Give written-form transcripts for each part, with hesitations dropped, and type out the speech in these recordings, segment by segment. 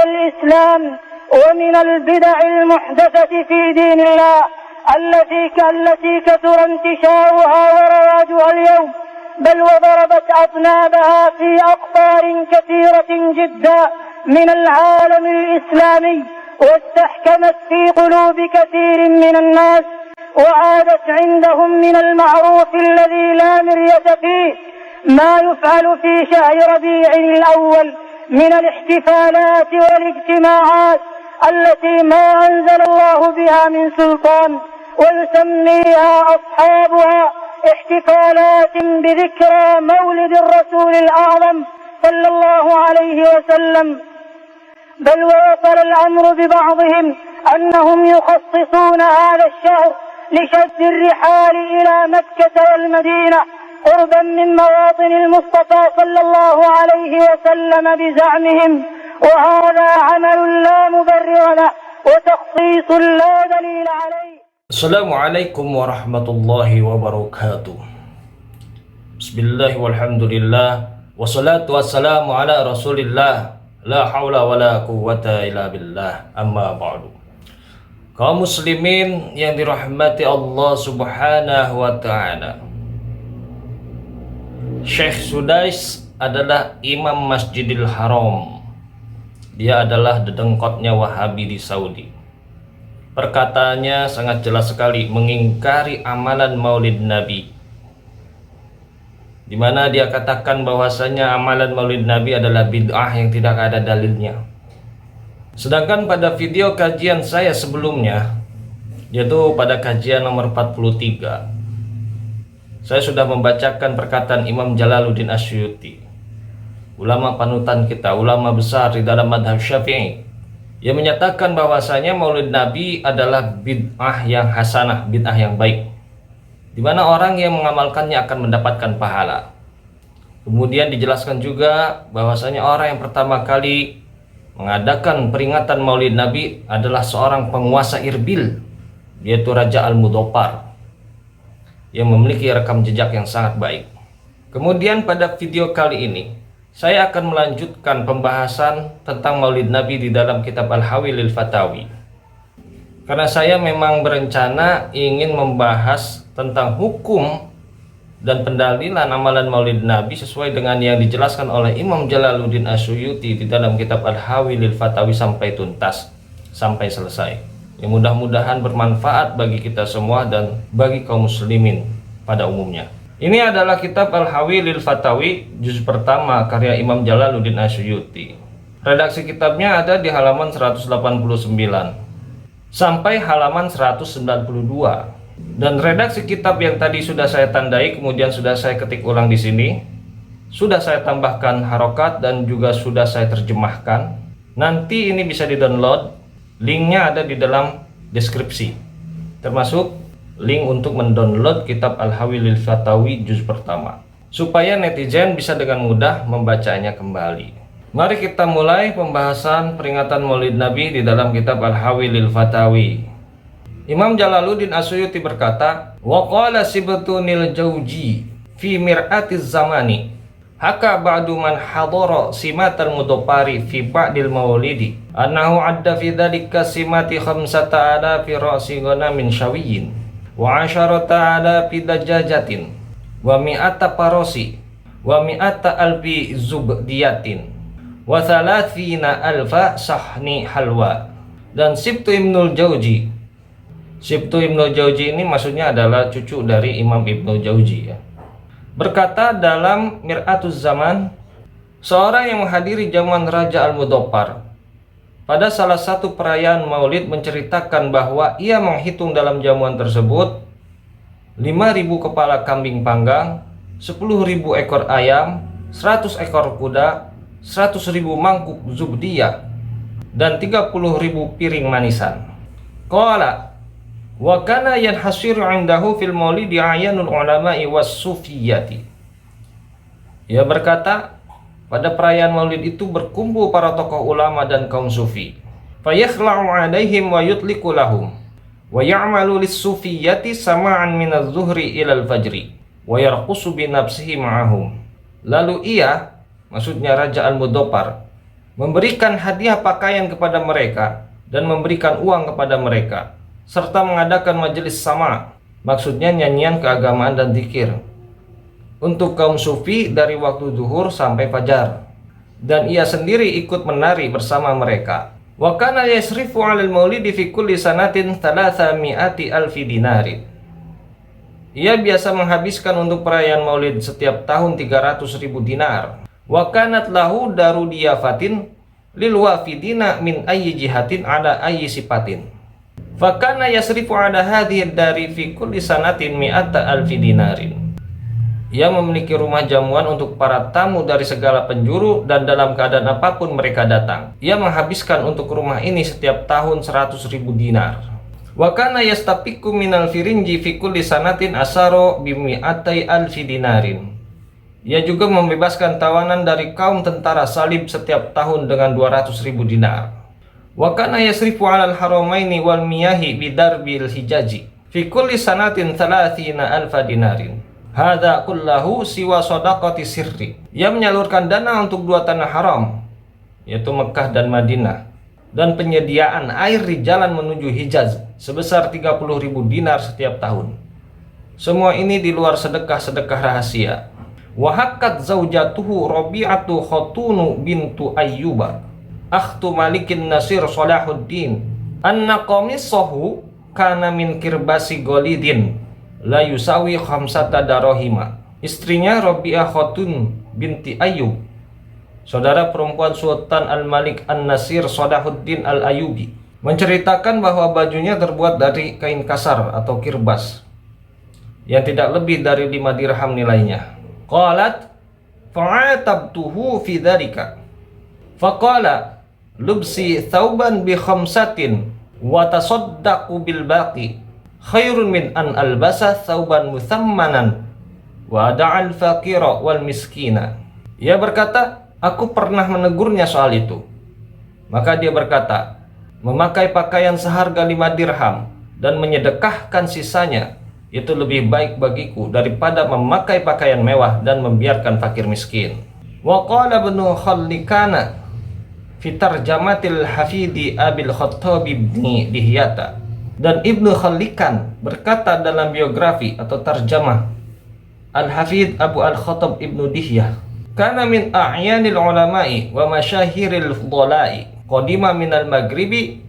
الإسلام ومن البدع المحدثة في دين الله التي كثر انتشارها ورواجها اليوم، بل وضربت أطنابها في أقطار كثيرة جدا من العالم الإسلامي، واستحكمت في قلوب كثير من الناس، وعادت عندهم من المعروف الذي لا مرية فيه ما يفعل في شهر ربيع الأول من الاحتفالات والاجتماعات التي ما أنزل الله بها من سلطان، ويسميها أصحابها احتفالات بذكرى مولد الرسول الأعظم صلى الله عليه وسلم. بل ووصل الأمر ببعضهم أنهم يخصصون هذا الشهر لشد الرحال إلى مكة والمدينة قربا من مواطن المصطفى صلى الله عليه وسلم بزعمهم، وهذا عمل لا مبرر له وتخصيص لا دليل عليه. Assalamualaikum warahmatullahi wabarakatuh. Bismillah walhamdulillah wassalatu wassalamu ala rasulillah la hawla wala quwwata illa billah, amma ba'du. Kaum muslimin yang dirahmati Allah subhanahu wa ta'ala, Syekh Sudais adalah imam Masjidil Haram. Dia adalah dedengkotnya Wahabi di Saudi. Perkataannya sangat jelas sekali mengingkari amalan Maulid Nabi, di mana dia katakan bahwasanya amalan Maulid Nabi adalah bid'ah yang tidak ada dalilnya. Sedangkan pada video kajian saya sebelumnya, yaitu pada kajian nomor 43, saya sudah membacakan perkataan Imam Jalaluddin Asyuyuti, ulama panutan kita, ulama besar di dalam madhab Syafi'i, yang menyatakan bahwasanya Maulid Nabi adalah bid'ah yang hasanah, bid'ah yang baik, di mana orang yang mengamalkannya akan mendapatkan pahala. Kemudian dijelaskan juga bahwasanya orang yang pertama kali mengadakan peringatan Maulid Nabi adalah seorang penguasa Irbil, yaitu Raja Al-Mudhaffar, yang memiliki rekam jejak yang sangat baik. Kemudian pada video kali ini saya akan melanjutkan pembahasan tentang Maulid Nabi di dalam kitab Al-Hawi lil Fatawi, karena saya memang berencana ingin membahas tentang hukum dan pendalilan amalan Maulid Nabi sesuai dengan yang dijelaskan oleh Imam Jalaluddin Asyuyuti di dalam kitab Al-Hawi lil Fatawi sampai tuntas, sampai selesai. Yang mudah-mudahan bermanfaat bagi kita semua dan bagi kaum muslimin pada umumnya. Ini adalah kitab Al-Hawi lil Fatawi juz pertama karya Imam Jalaluddin Asyuyuti. Redaksi kitabnya ada di halaman 189 sampai halaman 192. Dan redaksi kitab yang tadi sudah saya tandai, kemudian sudah saya ketik ulang di sini, sudah saya tambahkan harokat dan juga sudah saya terjemahkan. Nanti ini bisa di-download, linknya ada di dalam deskripsi, termasuk link untuk mendownload kitab Al-Hawi lil Fatawi juz pertama, supaya netizen bisa dengan mudah membacanya kembali. Mari kita mulai pembahasan peringatan Maulid Nabi di dalam kitab Al-Hawi lil Fatawi. Imam Jalaluddin Asyuyuti berkata, wa qala Sibtunil Jauzi fi mir'atiz zamani haka ba'du man hadara simatal mudhaffari fi ba'dil maulidi annahu adda fi dhalika simati 5,000 ra'si ghanamin syawiyyin wa 10,000 dajajatin wa mi'ata parosi wa mi'ata alfi zubdiyatin wa 30,000 sahni halwa. Dan Sibtu Ibnul Jauzi, Sibtu Ibnul Jauzi ini maksudnya adalah cucu dari Imam Ibnul Jauzi, ya, berkata dalam Mir'atuz Zaman, seorang yang menghadiri zaman Raja Al-Mudhaffar pada salah satu perayaan Maulid menceritakan bahwa ia menghitung dalam jamuan tersebut 5.000 kepala kambing panggang, 10.000 ekor ayam, 100 ekor kuda, 100.000 mangkuk zubdiyah, dan 30.000 piring manisan. Qala wa kana yanhasiru indahu fil maulidi ayanul ulama'i was sufiyati. Ia berkata, pada perayaan Maulid itu berkumpul para tokoh ulama dan kaum sufi. Fayakhla'u 'alaihim wa yutliqu lahum wa ya'malu lis-sufiyati sama'an minadh zuhri ilal fajri wa yarqusu bi nafsihi ma'ahum. Lalu ia, maksudnya Raja Al-Mudhaffar, memberikan hadiah pakaian kepada mereka, dan memberikan uang kepada mereka, serta mengadakan majelis sama, maksudnya nyanyian keagamaan dan zikir, untuk kaum sufi dari waktu zuhur sampai fajar, dan ia sendiri ikut menari bersama mereka. Wa kana yasrifu 'alal maulidi fi kulli sanatin 300,000 dinarin. Ia biasa menghabiskan untuk perayaan maulid setiap tahun 300.000 dinar. Wa kanat lahu daru diyafatin lil wafidina min ayyi jihatin ala ayyi sifatin. Fa kana yasrifu 'ala hadhihi dari fi kulli sanatin 100,000 dinarin. Ia memiliki rumah jamuan untuk para tamu dari segala penjuru dan dalam keadaan apapun mereka datang. Ia menghabiskan untuk rumah ini setiap tahun 100.000 dinar. Wa kana yastafiqu minal firinji fi kulli sanatin asaro bimi'atai alfi dinarin. Ia juga membebaskan tawanan dari kaum tentara salib setiap tahun dengan 200.000 dinar. Wa kana yasrifu 'alal haramaini wal miyahi bidarbil hijaji fi kulli sanatin 30,000 dinarin. Hadza kullahu siwa shadaqati sirri. Ia menyalurkan dana untuk dua tanah haram, yaitu Mekah dan Madinah, dan penyediaan air di jalan menuju Hijaz sebesar 30.000 dinar setiap tahun. Semua ini di luar sedekah-sedekah rahasia. Wa haqqat zaujatuhu Rabi'atu Khatunu bintu Ayyuba akhtu Malikin Nasir Salahuddin anna qamisahu kana min kirbasi golidin la yusawi khamsata darahima. Istrinya Rabi'ah Khatun binti Ayyub, saudara perempuan Sultan Al-Malik An-Nasir Salahuddin Al-Ayyubi, menceritakan bahwa bajunya terbuat dari kain kasar atau kirbas yang tidak lebih dari 5 dirham nilainya. Qalat fa'atabtuhu fi dzalika faqala lubsi thawban bi khamsatin wa tasaddaqu bil baqi khairun min an albasa thawban muthammanan wa da'al faqira wal miskina. Ia berkata, aku pernah menegurnya soal itu. Maka dia berkata, memakai pakaian seharga 5 dirham dan menyedekahkan sisanya itu lebih baik bagiku daripada memakai pakaian mewah dan membiarkan fakir miskin. Wa qala ibnu Khallikana fi tarjamatil hafidi Abil Khattab ibni Dihyata. Dan Ibnu Khallikan berkata dalam biografi atau tarjamah Al-Hafidh Abu Al-Khattab Ibnu Dihyah, kana min a'yanil ulama'i wa masyahiril fudala'i qadima minal maghribi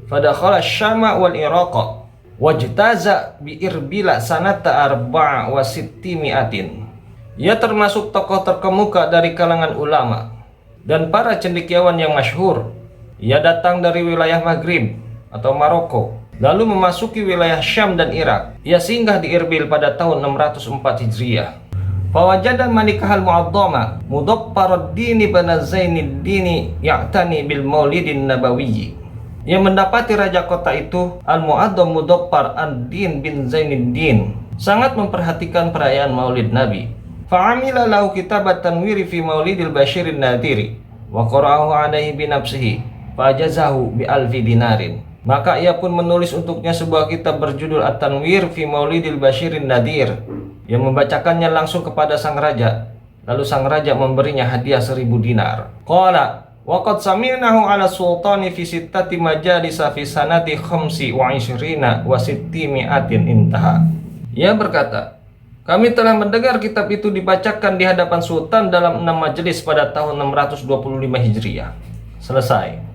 fadakhala syama wal iraqa wajtaza bi irbila sanata 64. Ia termasuk tokoh terkemuka dari kalangan ulama dan para cendekiawan yang masyhur. Ia datang dari wilayah Maghrib atau Maroko, lalu memasuki wilayah Syam dan Irak. Ia singgah di Irbil pada tahun 604 Hijriah. Fawajada malikahal mu'addama Mudabbaruddin bin Zainiddin ya'tani bil maulidin nabawiyyi. Ia mendapati raja kota itu Al-Mu'addam Mudabbar ad-Din bin Zainiddin sangat memperhatikan perayaan Maulid Nabi. Fa'amila lahu kitabat tanwiri fi maulidil basyirin nadiri wa qara'ahu alaihi bi nafsihi fajazahu bi alfi dinarin. Maka ia pun menulis untuknya sebuah kitab berjudul At-Tanwir fi Maulidil Basyirin Nadir yang membacakannya langsung kepada sang raja. Lalu sang raja memberinya hadiah 1.000 dinar. Qala wa qad samirnahu ala sultani fi sittati majalisa fi sanati 25 wa 600 intaha. Ia berkata, kami telah mendengar kitab itu dibacakan di hadapan sultan dalam 6 majelis pada tahun 625 Hijriah. Selesai.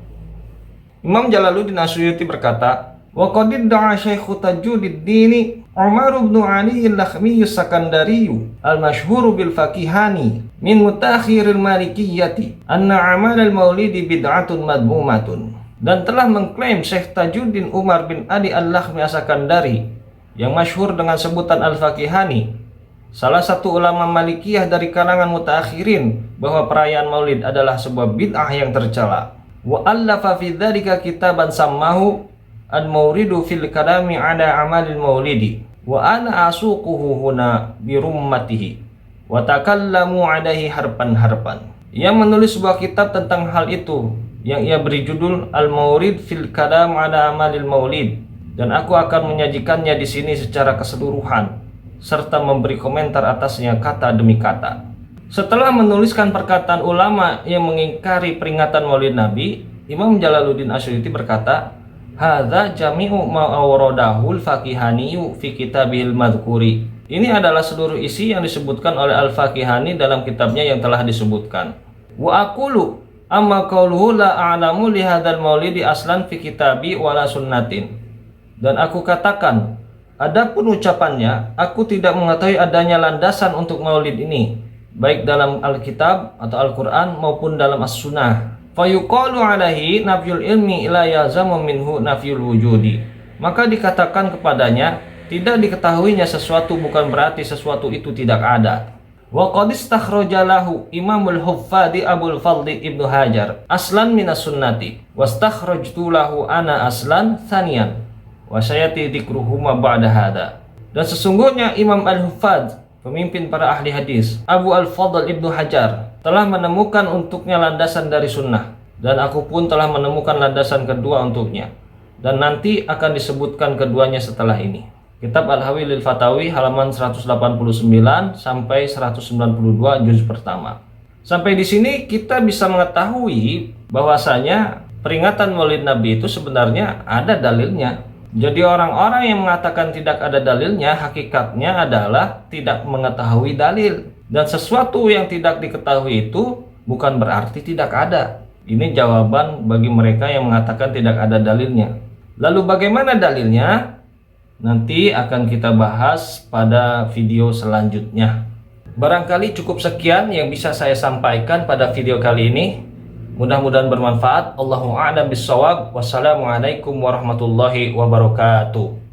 Imam Jalaluddin Asyuyuti berkata, wa qad da'a Syekh Tajuddin Umar bin Ali al-Lakhmi as-Sakandari al-masyhur bil faqihani min mutaakhiril malikiyyati anna amal al-maulid bid'atun madmumatun. Dan telah mengklaim Syekh Tajuddin Umar bin Ali al-Lakhmi as-Sakandari yang masyhur dengan sebutan al-faqihani, salah satu ulama Malikiyah dari kalangan mutaakhirin, bahwa perayaan Maulid adalah sebuah bid'ah yang tercela. Wa allafa fi dzalika kitaban sammahu al-mawridu fil kalami ala amalil maulidi wa ana asuquhu huna bi rummatihi wa takallamu alaihi harpan. Ia menulis sebuah kitab tentang hal itu yang ia beri judul Al-Mawrid fil Kalam ala Amalil Maulid, dan aku akan menyajikannya di sini secara keseluruhan serta memberi komentar atasnya kata demi kata. Setelah menuliskan perkataan ulama yang mengingkari peringatan Maulid Nabi, Imam Jalaluddin Asyuyuti berkata, "Hadza jami'u ma awradahul Faqihaniyu fi kitabihil madhkuri." Ini adalah seluruh isi yang disebutkan oleh Al-Faqihani dalam kitabnya yang telah disebutkan. Wa aqulu amma qauluhu la a'lamu li hadzal maulidi aslan fi kitabi wala sunnatin. Dan aku katakan, adapun ucapannya, aku tidak mengetahui adanya landasan untuk maulid ini, baik dalam Alkitab atau Al-Quran maupun dalam As-Sunnah. Fayuqalu alaihi nafyul ilmi ila yazamu minhu nafyul wujudi. Maka dikatakan kepadanya, tidak diketahuinya sesuatu bukan berarti sesuatu itu tidak ada. Wa qad istakhraja lahu Imamul Huffadi Abul Fadli Ibnu Hajar aslan minas sunnati wastakhrajtu lahu ana aslan thaniyan wa sayati dzikruhuma ba'da hada. Dan sesungguhnya Imam Al-Huffaz, pemimpin para ahli hadis, Abu Al-Fadl Ibnu Hajar, telah menemukan untuknya landasan dari sunnah, dan aku pun telah menemukan landasan kedua untuknya, dan nanti akan disebutkan keduanya setelah ini. Kitab Al-Hawi lil Fatawi halaman 189 sampai 192 juz pertama. Sampai di sini kita bisa mengetahui bahwasanya peringatan Maulid Nabi itu sebenarnya ada dalilnya. Jadi orang-orang yang mengatakan tidak ada dalilnya, hakikatnya adalah tidak mengetahui dalil. Dan sesuatu yang tidak diketahui itu bukan berarti tidak ada. Ini jawaban bagi mereka yang mengatakan tidak ada dalilnya. Lalu bagaimana dalilnya? Nanti akan kita bahas pada video selanjutnya. Barangkali cukup sekian yang bisa saya sampaikan pada video kali ini. Mudah-mudahan bermanfaat. Allahu a'lam bishawab. Wassalamualaikum warahmatullahi wabarakatuh.